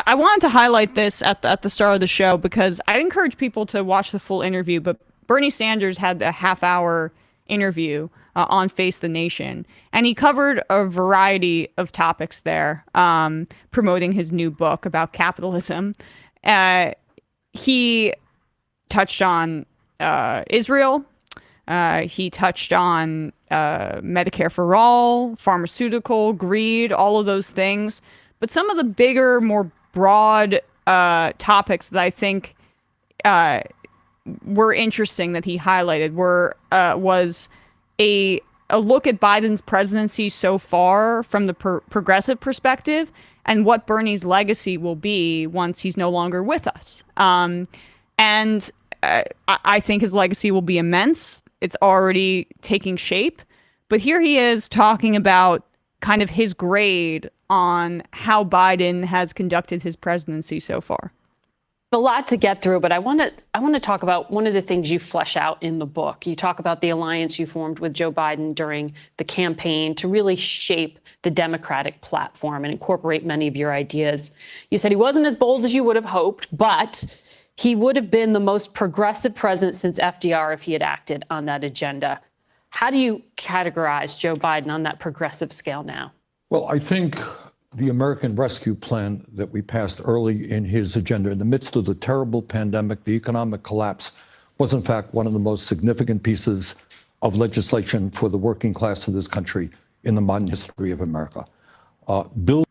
I wanted to highlight this at the start of the show because I encourage people to watch the full interview. But Bernie Sanders had a half-hour interview on Face the Nation, and he covered a variety of topics there, promoting his new book about capitalism. He touched on Israel. He touched on Medicare for all, pharmaceutical, greed, all of those things. But some of the bigger, more broad topics that I think were interesting that he highlighted was a look at Biden's presidency so far from the progressive perspective and what Bernie's legacy will be once he's no longer with us. And I think his legacy will be immense. It's already taking shape. But here he is talking about kind of his grade on how Biden has conducted his presidency so far. A lot to get through, but I want to talk about one of the things you flesh out in the book. You talk about the alliance you formed with Joe Biden during the campaign to really shape the Democratic platform and incorporate many of your ideas. You said he wasn't as bold as you would have hoped, but he would have been the most progressive president since FDR if he had acted on that agenda. How do you categorize Joe Biden on that progressive scale now? Well, I think the American Rescue Plan that we passed early in his agenda, in the midst of the terrible pandemic, the economic collapse, was in fact one of the most significant pieces of legislation for the working class of this country in the modern history of America. Bill.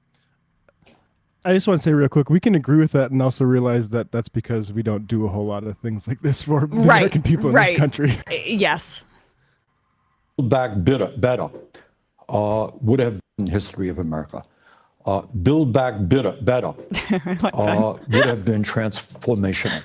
I just want to say real quick, we can agree with that and also realize that that's because we don't do a whole lot of things like this for the American people in this country. Yes. Back better would have been history of America. Build back better would have been transformational.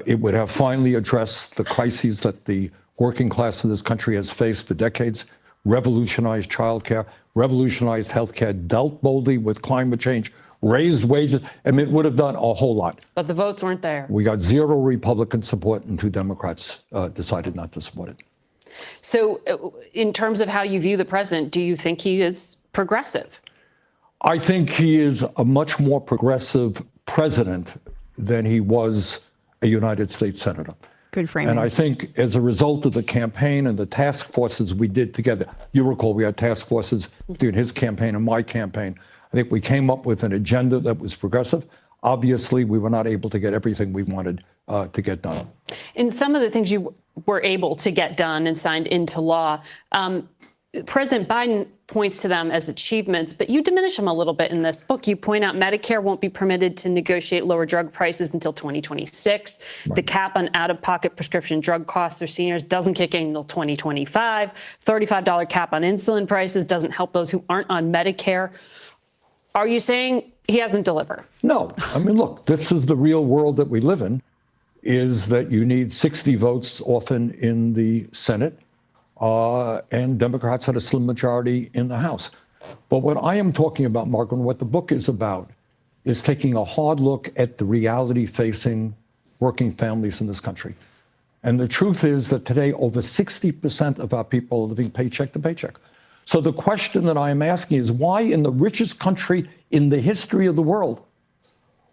It would have finally addressed the crises that the working class of this country has faced for decades, revolutionized childcare, revolutionized healthcare, dealt boldly with climate change, raised wages. I mean, it would have done a whole lot. But the votes weren't there. We got 0 Republican support and 2 Democrats decided not to support it. So in terms of how you view the president, do you think he is progressive? I think he is a much more progressive president than he was a United States senator. Good framing. And I think as a result of the campaign and the task forces we did together, you recall we had task forces between his campaign and my campaign. I think we came up with an agenda that was progressive. Obviously, we were not able to get everything we wanted to get done. In some of the things you were able to get done and signed into law, President Biden points to them as achievements, but you diminish them a little bit in this book. You point out Medicare won't be permitted to negotiate lower drug prices until 2026. Right. The cap on out-of-pocket prescription drug costs for seniors doesn't kick in until 2025. $35 cap on insulin prices doesn't help those who aren't on Medicare. Are you saying he hasn't delivered? No. I mean, look, this is the real world that we live in, is that you need 60 votes often in the Senate. And Democrats had a slim majority in the House. But what I am talking about, Mark, and what the book is about, is taking a hard look at the reality facing working families in this country. And the truth is that today, over 60% of our people are living paycheck to paycheck. So the question that I am asking is, why in the richest country in the history of the world,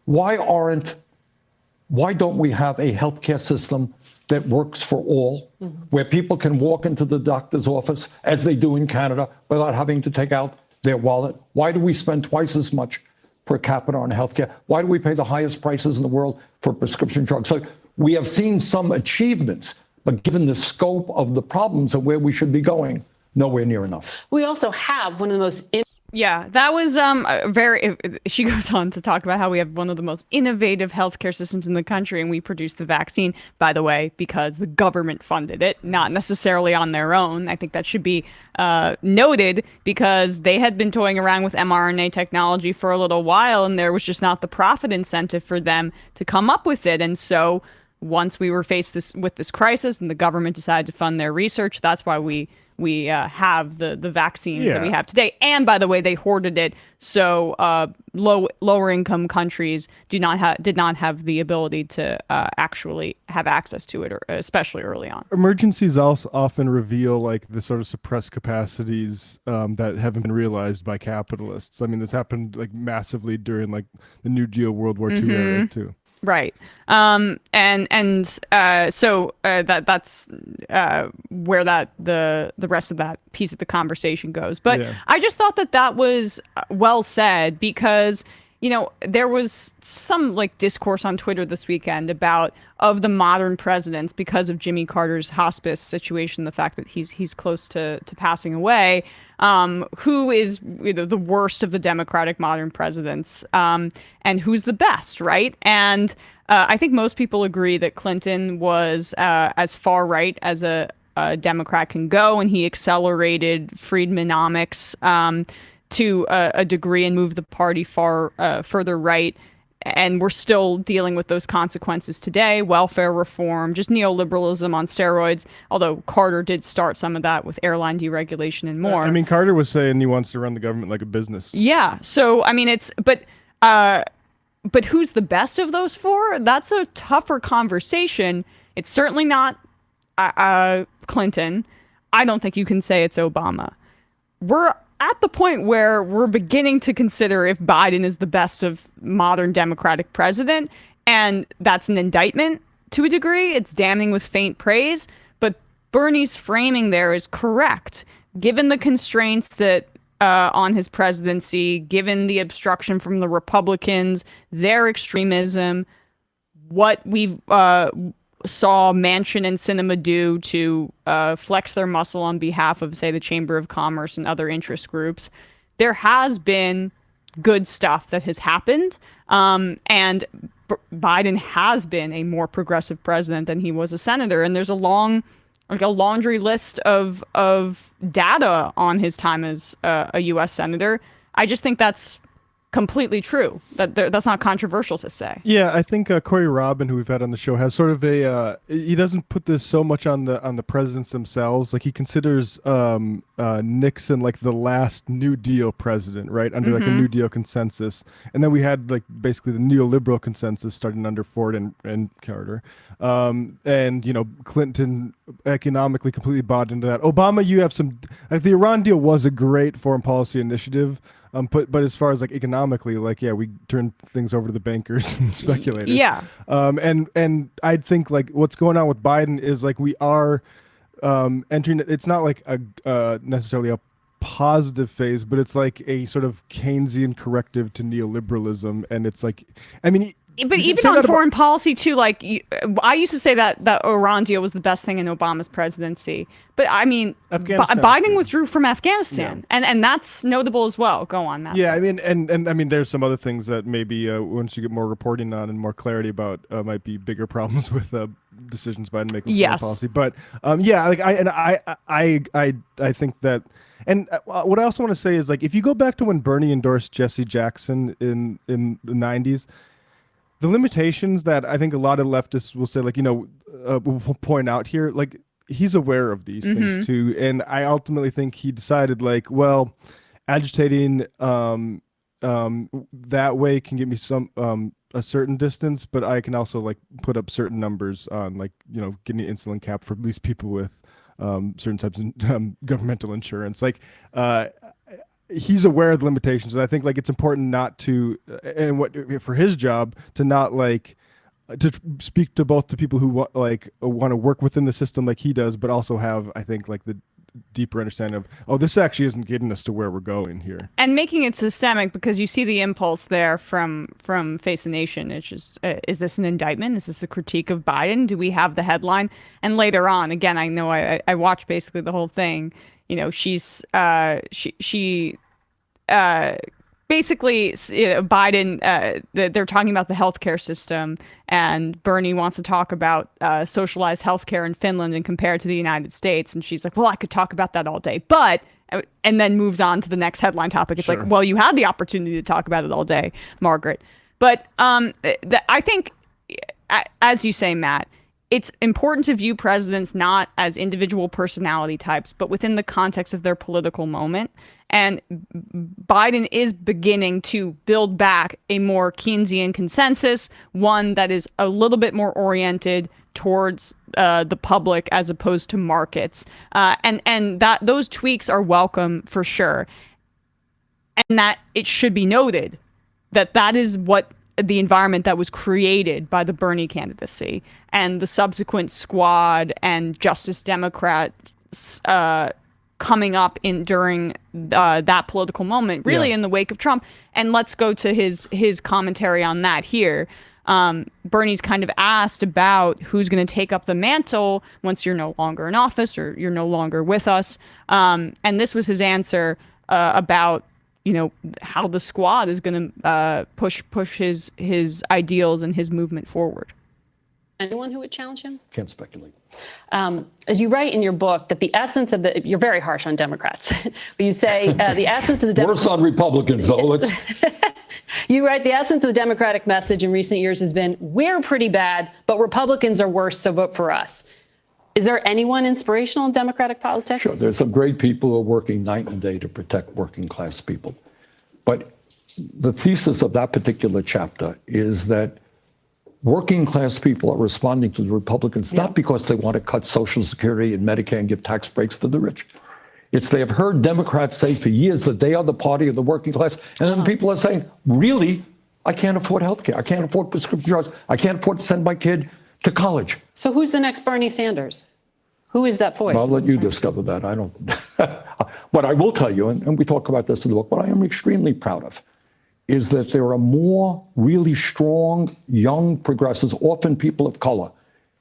why don't we have a healthcare system that works for all, where people can walk into the doctor's office, as they do in Canada, without having to take out their wallet? Why do we spend twice as much per capita on healthcare? Why do we pay the highest prices in the world for prescription drugs? So we have seen some achievements, but given the scope of the problems and where we should be going, nowhere near enough. We also have one of the most... Yeah, that was she goes on to talk about how we have one of the most innovative healthcare systems in the country, and we produced the vaccine, by the way, because the government funded it, not necessarily on their own. I think that should be noted, because they had been toying around with mRNA technology for a little while, and there was just not the profit incentive for them to come up with it. And so once we were faced with this crisis and the government decided to fund their research. That's why we have the vaccines that we have today. And by the way, they hoarded it so lower income countries did not have the ability to actually have access to it, or especially early on. Emergencies also often reveal like the sort of suppressed capacities that haven't been realized by capitalists. I mean, this happened like massively during like the New Deal, World War II era too. Right. So that's where the rest of that piece of the conversation goes. But I just thought that was well said, because, you know, there was some like discourse on Twitter this weekend about of the modern presidents, because of Jimmy Carter's hospice situation, the fact that he's close to passing away, who is, you know, the worst of the Democratic modern presidents, and who's the best, right? And I think most people agree that Clinton was as far right as a Democrat can go, and he accelerated Friedmanomics to a degree and moved the party further right. And we're still dealing with those consequences today. Welfare reform, just neoliberalism on steroids, although Carter did start some of that with airline deregulation and more. I mean, Carter was saying he wants to run the government like a business. Yeah. So, I mean, but who's the best of those four? That's a tougher conversation. It's certainly not Clinton. I don't think you can say it's Obama. We're at the point where we're beginning to consider if Biden is the best of modern Democratic president, and that's an indictment to a degree. It's damning with faint praise, but Bernie's framing there is correct. Given the constraints that on his presidency, given the obstruction from the Republicans, their extremism, what we saw Manchin and Sinema do to flex their muscle on behalf of, say, the Chamber of Commerce and other interest groups, there has been good stuff that has happened. And Biden has been a more progressive president than he was a senator. And there's a laundry list of data on his time as a U.S. senator. I just think that's completely true. That's not controversial to say. Yeah, I think Corey Robin, who we've had on the show, has sort of he doesn't put this so much on the presidents themselves. Like, he considers Nixon like the last New Deal president, right, under like a New Deal consensus, and then we had like basically the neoliberal consensus starting under Ford and Carter, and you know, Clinton economically completely bought into that. Obama, you have some, like, the Iran deal was a great foreign policy initiative. But as far as like economically, like, yeah, we turn things over to the bankers and speculators. Yeah. And I think like what's going on with Biden is like we are entering. It's not like a necessarily a positive phase, but it's like a sort of Keynesian corrective to neoliberalism, and it's like, I mean. But even on foreign policy too, like I used to say that Iran deal was the best thing in Obama's presidency. But I mean, Biden withdrew from Afghanistan, and that's notable as well. Go on, Matt. Yeah, I mean, and I mean, there's some other things that maybe once you get more reporting on and more clarity about, might be bigger problems with decisions Biden making with foreign policy. But yeah, like I think that. And what I also want to say is, like, if you go back to when Bernie endorsed Jesse Jackson in the 90s. The limitations that I think a lot of leftists will say, like, you know, will point out here, like, he's aware of these things too. And I ultimately think he decided, like, well, agitating that way can get me some a certain distance, but I can also like put up certain numbers on, like, you know, getting an insulin cap for at least people with certain types of governmental insurance. Like, he's aware of the limitations, and I think like it's important not to, and what for his job to not like to speak to both the people who want to work within the system like he does, but also have, I think, like the deeper understanding of, oh, this actually isn't getting us to where we're going here, and making it systemic, because you see the impulse there from Face the Nation. It's just, is this an indictment? Is this a critique of Biden? Do we have the headline? And later on, again, I know I watched basically the whole thing. You know, she's she basically, Biden, they're talking about the healthcare system, and Bernie wants to talk about socialized healthcare in Finland and compare it to the United States. And she's like, well, I could talk about that all day, but, and then moves on to the next headline topic. It's like, well, you had the opportunity to talk about it all day, Margaret. But I think, as you say, Matt, it's important to view presidents not as individual personality types, but within the context of their political moment. And Biden is beginning to build back a more Keynesian consensus, one that is a little bit more oriented towards the public as opposed to markets. And that those tweaks are welcome for sure. And that it should be noted that that is what the environment that was created by the Bernie candidacy and the subsequent squad and Justice Democrats coming up during that political moment, really in the wake of Trump. And let's go to his commentary on that here. Bernie's kind of asked about who's going to take up the mantle once you're no longer in office or you're no longer with us. And this was his answer about how the squad is going to push his ideals and his movement forward. Anyone who would challenge him? Can't speculate. As you write in your book that the essence of you're very harsh on Democrats, but you say the essence of the Worse on Republicans, though. You write the essence of the Democratic message in recent years has been, we're pretty bad, but Republicans are worse, so vote for us. Is there anyone inspirational in Democratic politics? Sure, there's some great people who are working night and day to protect working class people. But the thesis of that particular chapter is that working class people are responding to the Republicans not because they want to cut Social Security and Medicare and give tax breaks to the rich. It's they have heard Democrats say for years that they are the party of the working class. And then people are saying, really, I can't afford health care. I can't afford prescription drugs. I can't afford to send my kid to college. So who's the next Bernie Sanders? Who is that voice? I'll let you discover that. I don't. What I will tell you, and we talk about this in the book, what I am extremely proud of is that there are more really strong, young progressives, often people of color,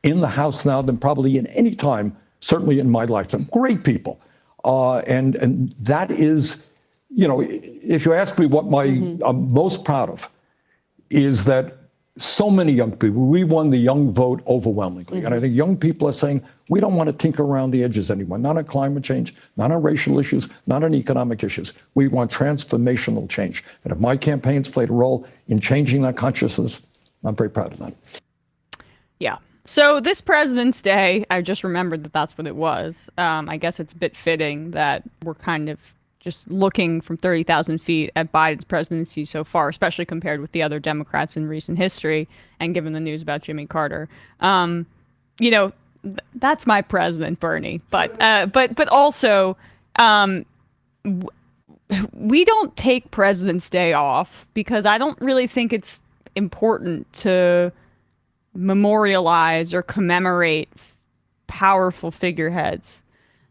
in the House now than probably in any time, certainly in my lifetime. Great people. And that is, if you ask me what I'm most proud of, is that so many young people, we won the young vote overwhelmingly. And I think young people are saying, we don't want to tinker around the edges anymore, not on climate change, not on racial issues, not on economic issues. We want transformational change. And if my campaign's played a role in changing that consciousness, I'm very proud of that. Yeah. So this President's Day, I just remembered that that's what it was. I guess it's a bit fitting that we're kind of just looking from 30,000 feet at Biden's presidency so far, especially compared with the other Democrats in recent history, and given the news about Jimmy Carter. That's my president, Bernie. But also, we don't take President's Day off because I don't really think it's important to memorialize or commemorate powerful figureheads.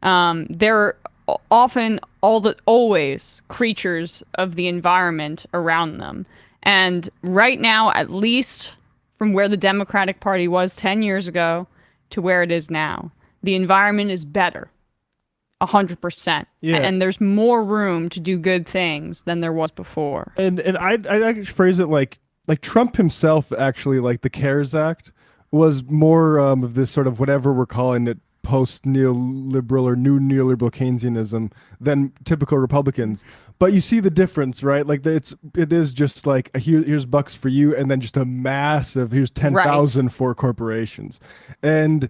They're often always creatures of the environment around them. And right now, at least from where the Democratic Party was 10 years ago to where it is now, the environment is better. 100%. Yeah. And there's more room to do good things than there was before. And I'd actually phrase it like Trump himself, actually, like the CARES Act was more of this sort of whatever we're calling it, post-neoliberal or new neoliberal Keynesianism than typical Republicans. But you see the difference, right? Like it is just like here's bucks for you, and then just a massive here's 10,000 for corporations. And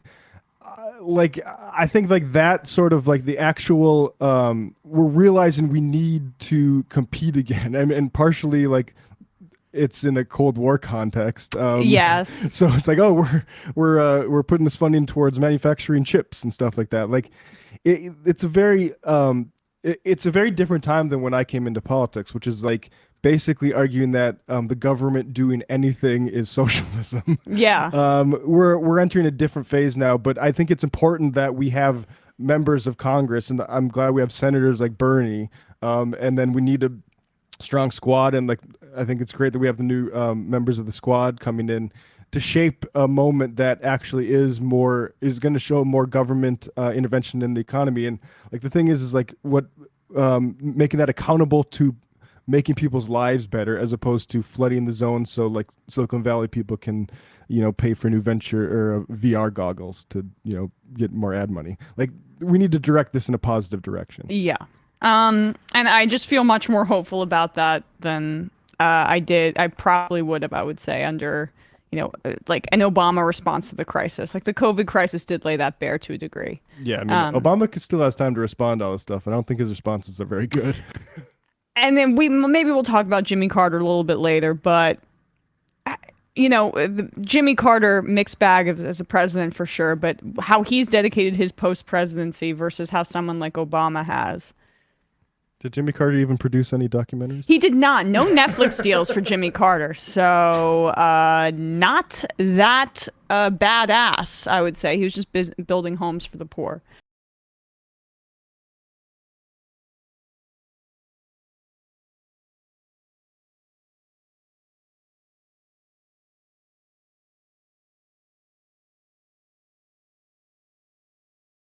I think like that sort of like the actual we're realizing we need to compete again, and partially like it's in a Cold War context. Yes. So it's like, oh, we're putting this funding towards manufacturing chips and stuff like that. Like, it's a very different time than when I came into politics, which is like basically arguing that the government doing anything is socialism. Yeah. We're entering a different phase now, but I think it's important that we have members of Congress, and I'm glad we have senators like Bernie, and then we need a strong squad, and like I think it's great that we have the new members of the squad coming in to shape a moment that actually is going to show more government intervention in the economy. And like the thing is like what making that accountable to making people's lives better as opposed to flooding the zone so like Silicon Valley people can pay for new venture or VR goggles to get more ad money. Like we need to direct this in a positive direction. Yeah. And I just feel much more hopeful about that than I probably would have, I would say, under, like an Obama response to the crisis. Like the COVID crisis did lay that bare to a degree. Yeah, I mean, Obama still has time to respond to all this stuff, and I don't think his responses are very good. And then we'll talk about Jimmy Carter a little bit later, but the Jimmy Carter mixed bag as a president for sure, but how he's dedicated his post-presidency versus how someone like Obama has. Did Jimmy Carter even produce any documentaries? He did not. No Netflix deals for Jimmy Carter. So not that badass, I would say. He was just building homes for the poor.